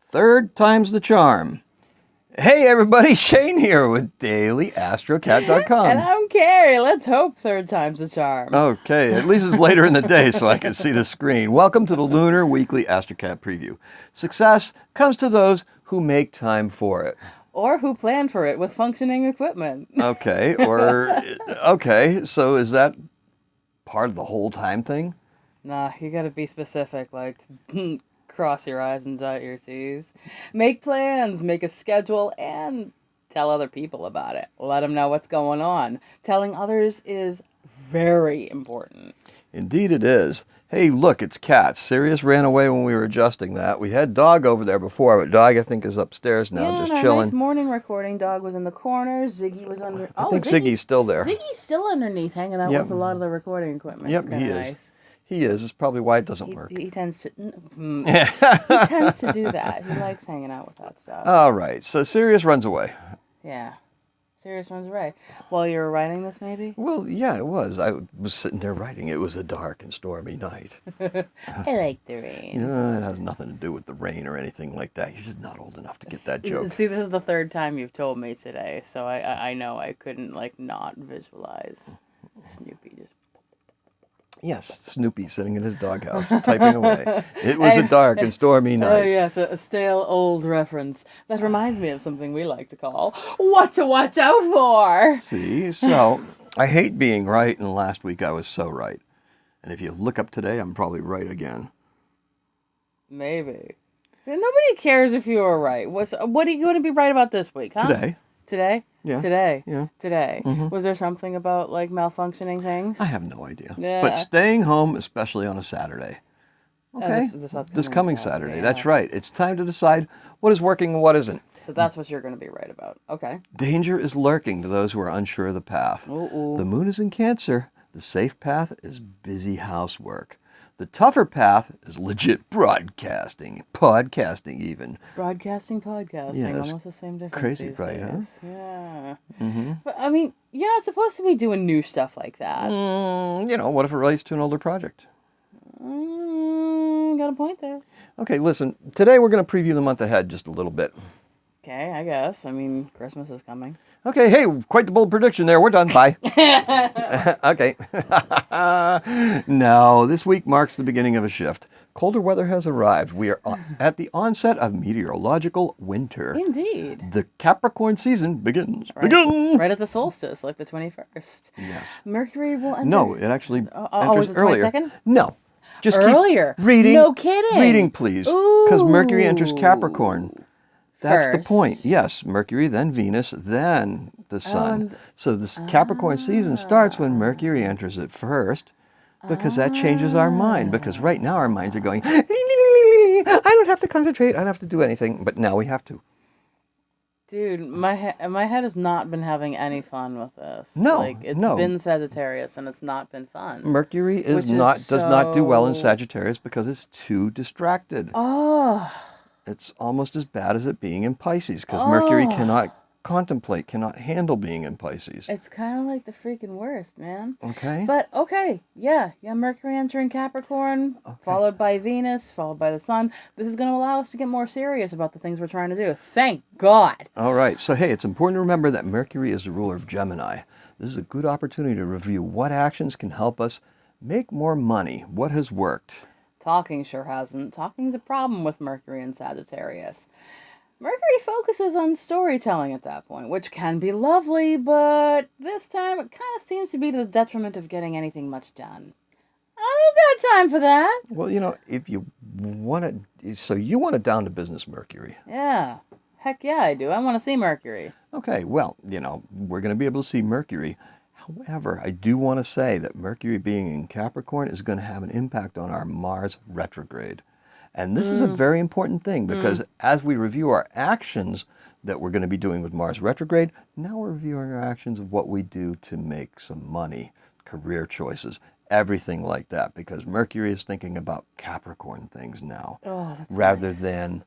Third time's the charm. Hey everybody, Shane here with DailyAstroCat.com. And I'm Carrie. Let's hope third time's the charm. Okay, at least it's later in the day so I can see the screen. Welcome to the Lunar Weekly AstroCat Preview. Success comes to those who make time for it. Or who plan for it with functioning equipment. Okay, so is that part of the whole time thing? Nah, you gotta be specific, like cross your I's and dot your T's. Make plans, make a schedule, and tell other people about it. Let them know what's going on. Telling others is very important. Indeed it is. Hey, look, it's Cat. Sirius ran away when we were adjusting that. We had Dog over there before, but Dog, I think, is upstairs now, just chilling. Nice morning recording. Dog was in the corner. Ziggy was under... I think Ziggy's still there. Ziggy's still underneath, hanging out with a lot of the recording equipment. Yep, he is. Nice. He is. It's probably why it doesn't work. He tends to... he tends to do that. He likes hanging out with that stuff. All right, so Sirius runs away. Yeah. Sirius runs away. While you were writing this, maybe? Well, yeah, it was. I was sitting there writing. It was a dark and stormy night. I like the rain. It has nothing to do with the rain or anything like that. You're just not old enough to get that joke. See, this is the third time you've told me today, so I know I couldn't, not visualize Snoopy just... Yes, Snoopy sitting in his doghouse, typing away. It was a dark and stormy night. Oh, yes, a stale old reference. That reminds me of something we like to call What to Watch Out For! See, so I hate being right, and last week I was so right. And if you look up today, I'm probably right again. Maybe. See, nobody cares if you were right. What are you going to be right about this week, huh? Today? Yeah. Today? Yeah. Today. Mm-hmm. Was there something about, malfunctioning things? I have no idea. Yeah. But staying home, especially on a Saturday. Okay? This coming Saturday. Yeah. That's right. It's time to decide what is working and what isn't. So that's what you're going to be right about. Okay. Danger is lurking to those who are unsure of the path. Ooh. The moon is in Cancer. The safe path is busy housework. The tougher path is legit podcasting even. Podcasting. Yeah, Almost the same difference. Crazy, these right, days. huh? Yeah. Mm-hmm. But, I mean, you're not supposed to be doing new stuff like that. What if it relates to an older project? Got a point there. Okay, listen. Today we're going to preview the month ahead just a little bit. Okay, I guess. I mean, Christmas is coming. Okay, hey, quite the bold prediction there. We're done. Bye. Okay. No, this week marks the beginning of a shift. Colder weather has arrived. We are at the onset of meteorological winter. Indeed. The Capricorn season begins. Right at the solstice, like the 21st. Yes. Mercury will enter. No, it actually was enters it earlier. 22nd? No. Just earlier. Keep reading. No kidding. Reading, please. Because Mercury enters Capricorn. That's the point. Yes, Mercury, then Venus, then the Sun. So this Capricorn season starts when Mercury enters it first, because that changes our mind. Because right now our minds are going, I don't have to concentrate, I don't have to do anything, but now we have to. Dude, my head has not been having any fun with this. No, it's been Sagittarius and it's not been fun. Mercury does not do well in Sagittarius because it's too distracted. Oh. It's almost as bad as it being in Pisces, because Mercury cannot contemplate, cannot handle being in Pisces. It's kind of like the freaking worst, man. Okay. But, okay, yeah, Mercury entering Capricorn, followed by Venus, followed by the Sun. This is going to allow us to get more serious about the things we're trying to do. Thank God. All right, so hey, it's important to remember that Mercury is the ruler of Gemini. This is a good opportunity to review what actions can help us make more money, what has worked. Talking sure hasn't. Talking's a problem with Mercury and Sagittarius. Mercury focuses on storytelling at that point, which can be lovely, but this time it kind of seems to be to the detriment of getting anything much done. I don't got time for that. Well, if you want to, so you want a down to business Mercury. Yeah. Heck yeah, I do. I want to see Mercury. Okay, well, we're going to be able to see Mercury. However, I do want to say that Mercury being in Capricorn is going to have an impact on our Mars retrograde. And this is a very important thing because as we review our actions that we're going to be doing with Mars retrograde, now we're reviewing our actions of what we do to make some money, career choices, everything like that, because Mercury is thinking about Capricorn things now rather than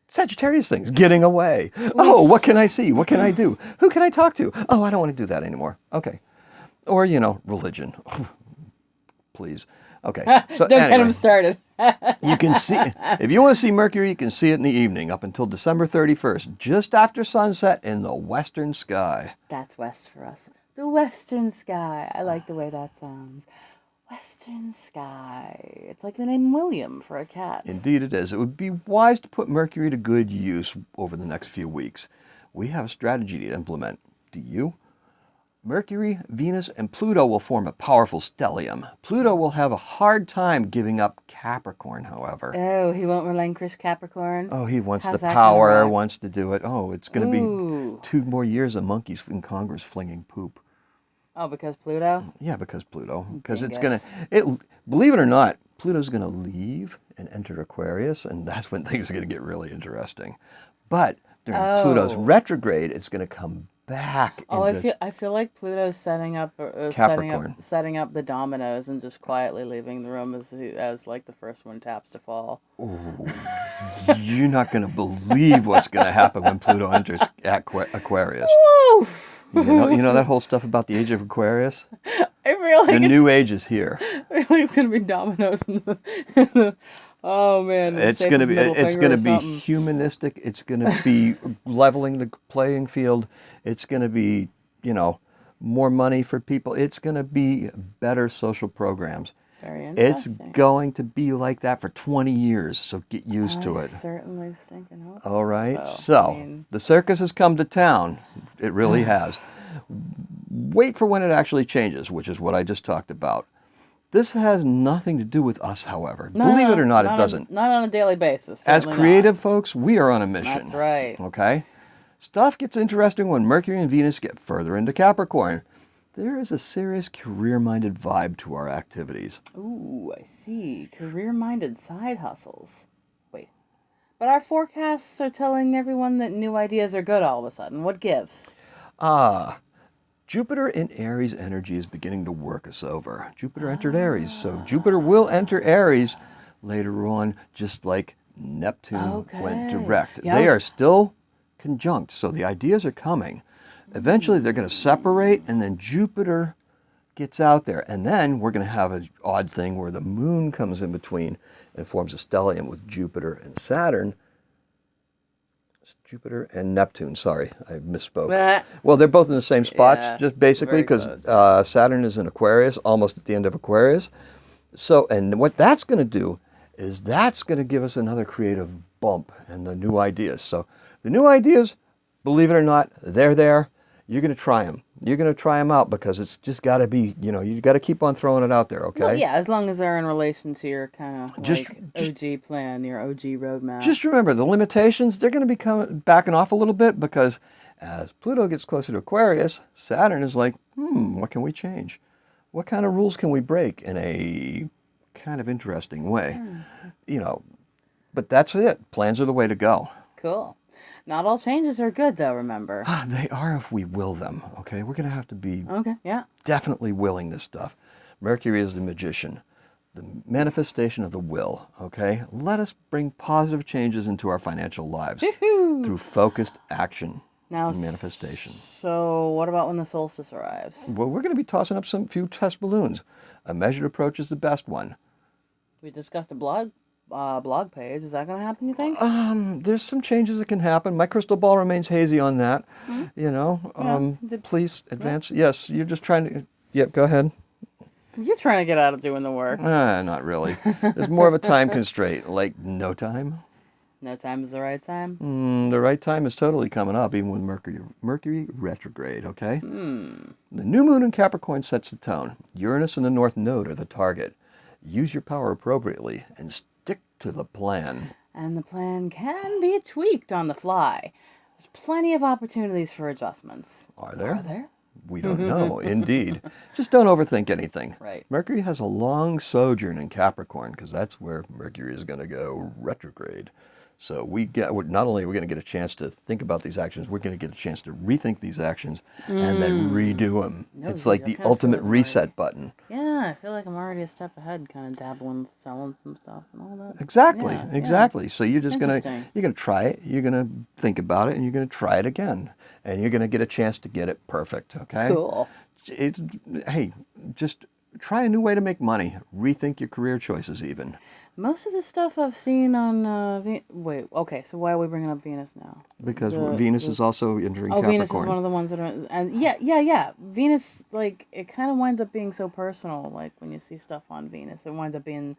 Sagittarius things, getting away. Oh, what can I see? What can I do? Who can I talk to? Oh, I don't want to do that anymore. Okay. Or, religion. Please. Okay. So Don't anyway, get him started. you can see, if you want to see Mercury, you can see it in the evening up until December 31st, just after sunset in the western sky. That's west for us. The western sky. I like the way that sounds. Western sky. It's like the name William for a cat. Indeed it is. It would be wise to put Mercury to good use over the next few weeks. We have a strategy to implement. Do you? Mercury, Venus, and Pluto will form a powerful stellium. Pluto will have a hard time giving up Capricorn, however. Oh, he won't relinquish Capricorn? Oh, he wants How's the that power, gonna rock? wants to do it. Oh, it's going to be 2 more years of monkeys in Congress flinging poop. Oh, because Pluto? Yeah, because Pluto. Because it's going to, believe it or not, Pluto's going to leave and enter Aquarius, and that's when things are going to get really interesting. But during Pluto's retrograde, it's going to come back. Oh, I feel like Pluto's setting up setting up the dominoes and just quietly leaving the room as like the first one taps to fall. Ooh, you're not going to believe what's going to happen when Pluto enters Aquarius. Woo! You know that whole stuff about the age of Aquarius? I feel like The new age is here. I feel like it's gonna be dominoes oh man, It's going to be humanistic. It's going to be leveling the playing field. It's going to be, more money for people. It's going to be better social programs. Very It's interesting. going to be like that for 20 years, so get used to it. Certainly stinking hope. All right, so the circus has come to town. It really has. Wait for when it actually changes, which is what I just talked about. This has nothing to do with us, however. Believe it or not, it doesn't. Not on a daily basis. As creative folks, we are on a mission. That's right. Okay? Stuff gets interesting when Mercury and Venus get further into Capricorn. There is a serious career-minded vibe to our activities. Ooh, I see. Career-minded side hustles. Wait. But our forecasts are telling everyone that new ideas are good all of a sudden. What gives? Jupiter in Aries energy is beginning to work us over. Jupiter entered Aries, so Jupiter will enter Aries later on, just like Neptune went direct. Yeah, They are still conjunct, so the ideas are coming. Eventually they're going to separate, and then Jupiter gets out there. And then we're going to have an odd thing where the moon comes in between and forms a stellium with Jupiter and Saturn. It's Jupiter and Neptune, sorry, I misspoke. Well, they're both in the same spots, just basically because Saturn is in Aquarius, almost at the end of Aquarius. So, and what that's going to do is that's going to give us another creative bump and the new ideas. So the new ideas, believe it or not, they're there. You're going to try them. You're going to try them out because it's just got to be, you got to keep on throwing it out there, okay? Well, yeah, as long as they're in relation to your kind of OG plan, your OG roadmap. Just remember, the limitations, they're going to be backing off a little bit because as Pluto gets closer to Aquarius, Saturn is like, what can we change? What kind of rules can we break in a kind of interesting way? But that's it. Plans are the way to go. Cool. Not all changes are good, though, remember. They are if we will them, okay? We're going to have to be definitely willing this stuff. Mercury is the magician, the manifestation of the will, okay? Let us bring positive changes into our financial lives through focused action and manifestation. So what about when the solstice arrives? Well, we're going to be tossing up few test balloons. A measured approach is the best one. We discussed a blog page. Is that going to happen, you think? There's some changes that can happen. My crystal ball remains hazy on that. Please advance. Yes, you're just trying to... Yep, go ahead. You're trying to get out of doing the work. Not really. There's more of a time constraint, like no time. No time is the right time? The right time is totally coming up, even with Mercury retrograde, okay? The new moon in Capricorn sets the tone. Uranus and the North Node are the target. Use your power appropriately and stick to the plan. And the plan can be tweaked on the fly. There's plenty of opportunities for adjustments. Are there? We don't know, indeed. Just don't overthink anything. Right. Mercury has a long sojourn in Capricorn because that's where Mercury is going to go retrograde. So not only are we going to get a chance to think about these actions, we're going to get a chance to rethink these actions and then redo them. No, It's geez, like I the kinda feel ultimate like I'm already- reset button. Yeah, I feel like I'm already a step ahead, kind of dabbling with selling some stuff and all that. Exactly, Yeah, exactly. So you're just Interesting. you're gonna try it, you're gonna think about it, and you're gonna try it again, and you're gonna get a chance to get it perfect. Okay. Cool. It's, hey, just try a new way to make money. Rethink your career choices, even. Most of the stuff I've seen on wait, okay, so why are we bringing up Venus now? Because Venus is also entering Capricorn. Venus is one of the ones that are, and yeah. Venus, like, it kind of winds up being so personal. Like when you see stuff on Venus, it winds up being,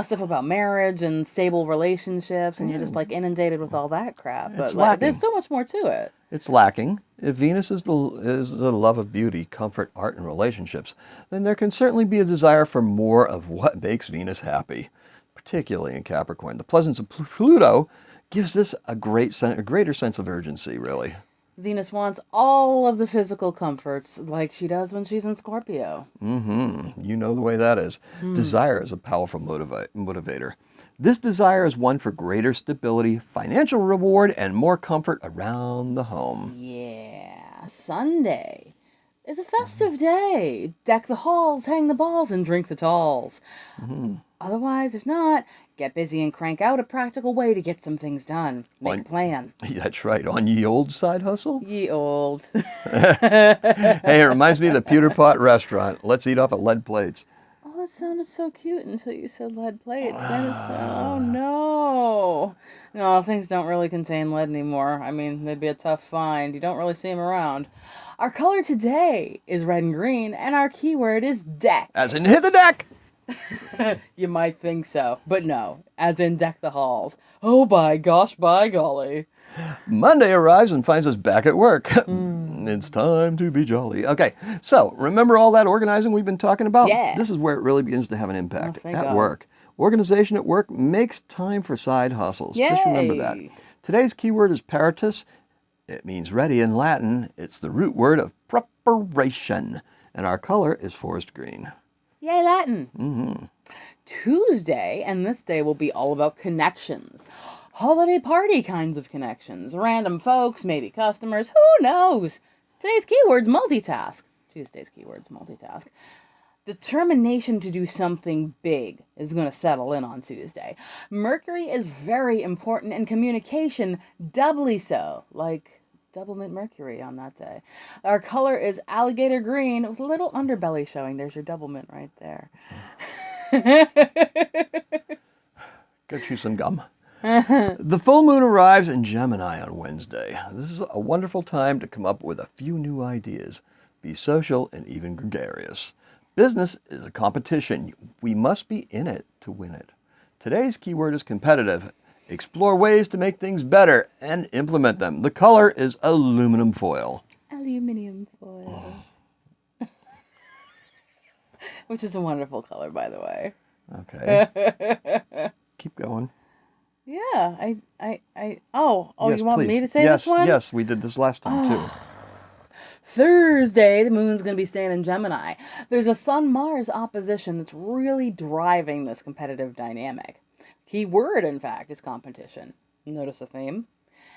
stuff about marriage and stable relationships, and you're just like inundated with all that crap. But It's like, lacking. there's so much more to it. It's lacking. If Venus is the love of beauty, comfort, art, and relationships, then there can certainly be a desire for more of what makes Venus happy, particularly in Capricorn. The presence of Pluto gives this a greater sense of urgency, really. Venus wants all of the physical comforts, like she does when she's in Scorpio. You know the way that is. Desire is a powerful motivator. This desire is one for greater stability, financial reward, and more comfort around the home. Yeah, Sunday is a festive day. Deck the halls, hang the balls, and drink the talls. Otherwise, if not, get busy and crank out a practical way to get some things done. Make a plan. That's right. On ye old side hustle? Ye old. Hey, it reminds me of the Pewter Pot restaurant. Let's eat off of lead plates. Oh, that sounded so cute until you said lead plates. Oh no. No, things don't really contain lead anymore. I mean, they'd be a tough find. You don't really see them around. Our color today is red and green, and our keyword is deck. As in, hit the deck! You might think so, but no, as in deck the halls. Oh, by gosh, by golly. Monday arrives and finds us back at work. It's time to be jolly. Okay, so remember all that organizing we've been talking about? Yeah. This is where it really begins to have an impact. thank At God. work. Organization at work makes time for side hustles. Just remember that. Yay. Today's keyword is paratus. It means ready in Latin. It's the root word of preparation. And our color is forest green. Yay, Latin. Tuesday, and this day will be all about connections. Holiday party kinds of connections. Random folks, maybe customers, who knows? Today's keyword's multitask. Tuesday's keyword's multitask. Determination to do something big is going to settle in on Tuesday. Mercury is very important in communication, doubly so, like double mint Mercury on that day. Our color is alligator green with a little underbelly showing. There's your double mint right there. Go chew some gum. The full moon arrives in Gemini on Wednesday. This is a wonderful time to come up with a few new ideas. Be social and even gregarious. Business is a competition. We must be in it to win it. Today's keyword is competitive. Explore ways to make things better and implement them. The color is aluminum foil. Aluminium foil. Which is a wonderful color, by the way. Okay. Keep going. Yeah, Yes, you want please. me to say Yes, this one? yes, we did this last time too. Thursday, the moon's going to be staying in Gemini. There's a Sun-Mars opposition that's really driving this competitive dynamic. Key word, in fact, is competition. Notice a theme?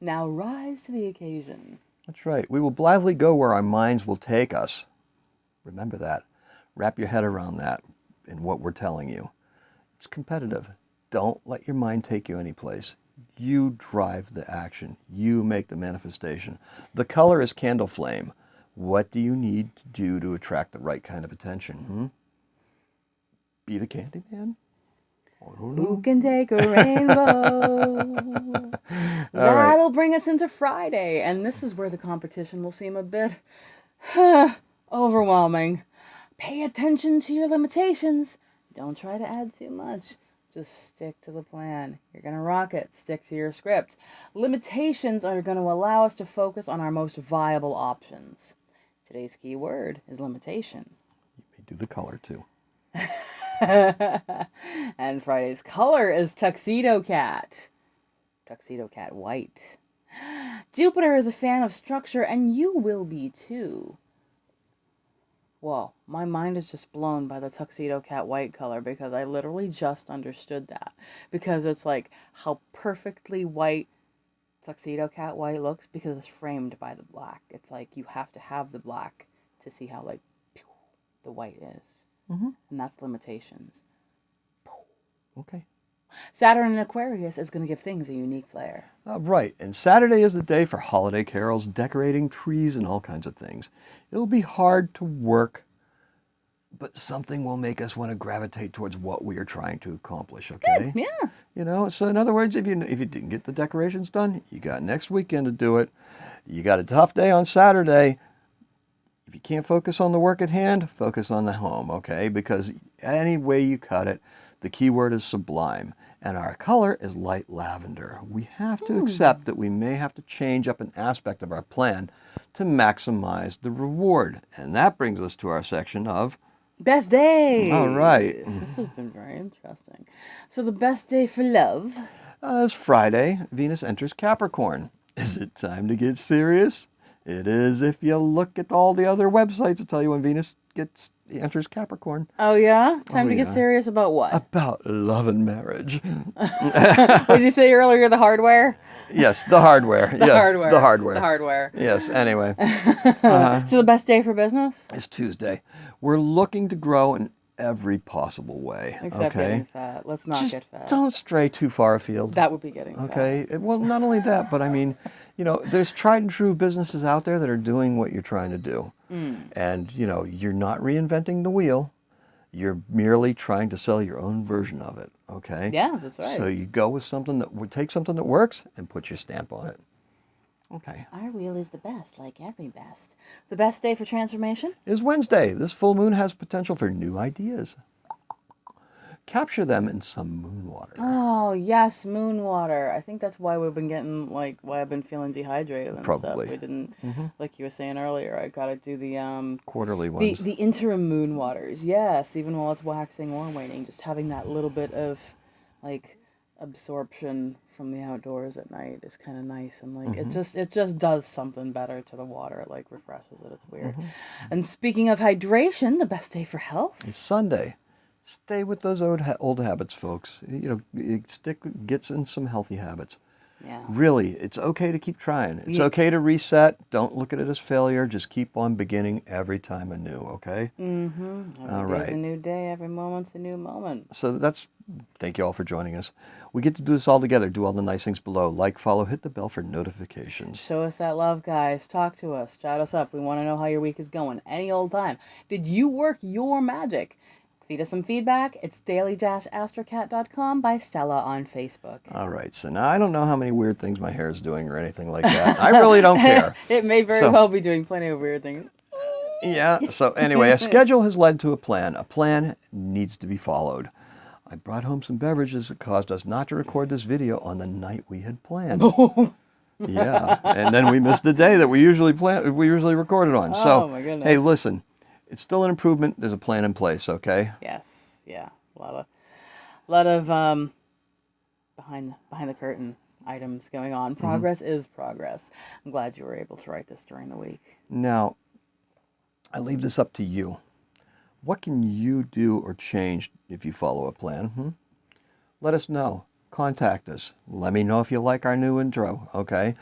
Now rise to the occasion. That's right. We will blithely go where our minds will take us. Remember that. Wrap your head around that in what we're telling you. It's competitive. Don't let your mind take you anyplace. You drive the action. You make the manifestation. The color is candle flame. What do you need to do to attract the right kind of attention? Be the candy man? Who can take a rainbow? That'll bring us into Friday. And this is where the competition will seem a bit overwhelming. Pay attention to your limitations. Don't try to add too much. Just stick to the plan. You're going to rock it. Stick to your script. Limitations are going to allow us to focus on our most viable options. Today's key word is limitation. You may do the color too. And Friday's color is tuxedo cat. Tuxedo cat white. Jupiter is a fan of structure, and you will be too. Whoa, my mind is just blown by the tuxedo cat white color because I literally just understood that. Because it's like how perfectly white tuxedo cat white looks because it's framed by the black. It's like you have to have the black to see how like the white is. Mm-hmm. And that's limitations. Okay. Saturn in Aquarius is going to give things a unique flair. Right, and Saturday is the day for holiday carols, decorating trees, and all kinds of things. It'll be hard to work, but something will make us want to gravitate towards what we are trying to accomplish, okay? Good, yeah. You know, so in other words, if you didn't get the decorations done, you got next weekend to do it. You got a tough day on Saturday. If you can't focus on the work at hand, focus on the home, okay? Because any way you cut it, the key word is sublime. And our color is light lavender. We have to accept that we may have to change up an aspect of our plan to maximize the reward. And that brings us to our section of Best days. All right. This has been very interesting. So the best day for love is Friday. Venus enters Capricorn. Is it time to get serious? It is if you look at all the other websites that tell you when Venus enters Capricorn. Oh, yeah? Time to get serious about what? About love and marriage. What did you say earlier? The hardware? Yes, the hardware. The hardware. The hardware. The hardware. Yes, anyway. So the best day for business? It's Tuesday. We're looking to grow in every possible way. Except okay? getting fat. Let's not get fat. Don't stray too far afield. That would be getting fat. Okay. Well, not only that, but I mean, you know, there's tried and true businesses out there that are doing what you're trying to do. And, you know, you're not reinventing the wheel. You're merely trying to sell your own version of it. Okay. Yeah, that's right. So you go with something that would take something that works and put your stamp on it. Okay. Our wheel is the best, like every best. The best day for transformation? Is Wednesday. This full moon has potential for new ideas. Capture them in some moon water. Oh, yes, moon water. I think that's why we've been getting, like, why I've been feeling dehydrated and Probably. stuff. We didn't, like you were saying earlier, I gotta do the, Quarterly ones. The interim moon waters. Yes, even while it's waxing or waning, just having that little bit of, like, absorption from the outdoors at night is kind of nice, and like it just does something better to the water. It like refreshes it. It's weird. And speaking of hydration, the best day for health? It's Sunday. Stay with those old habits, folks. You know, gets in some healthy habits. Yeah. Really, it's okay to keep trying. It's okay to reset. Don't look at it as failure. Just keep on beginning every time anew, okay? Every day's a new day. Every moment's a new moment. So thank you all for joining us. We get to do this all together. Do all the nice things below. Like, follow, hit the bell for notifications. Show us that love, guys. Talk to us. Chat us up. We want to know how your week is going. Any old time. Did you work your magic? Feed us some feedback. It's daily-astrocat.com by Stella on Facebook. All right. So now I don't know how many weird things my hair is doing or anything like that. I really don't care. It may very well be doing plenty of weird things. Yeah. So anyway, a schedule has led to a plan. A plan needs to be followed. I brought home some beverages that caused us not to record this video on the night we had planned. Yeah. And then we missed the day that we usually recorded on. So, oh my goodness. Hey, listen. It's still an improvement. There's a plan in place, okay? Yes, yeah, a lot of behind the curtain items going on. Progress is progress. I'm glad you were able to write this during the week. Now, I leave this up to you. What can you do or change if you follow a plan? Let us know. Contact us. Let me know if you like our new intro, okay?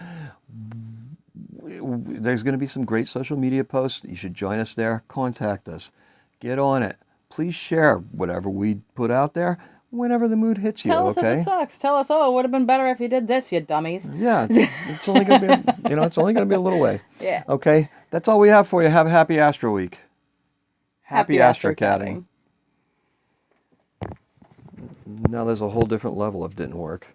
There's going to be some great social media posts. You should join us there. Contact us. Get on it. Please share whatever we put out there whenever the mood hits you, Tell us okay? if it sucks. Tell us, oh, it would have been better if you did this, you dummies. Yeah, it's only going to be, it's only going to be a little way. Yeah. Okay, that's all we have for you. Have a happy Astro Week. Happy Astrocatting. Now there's a whole different level of didn't work.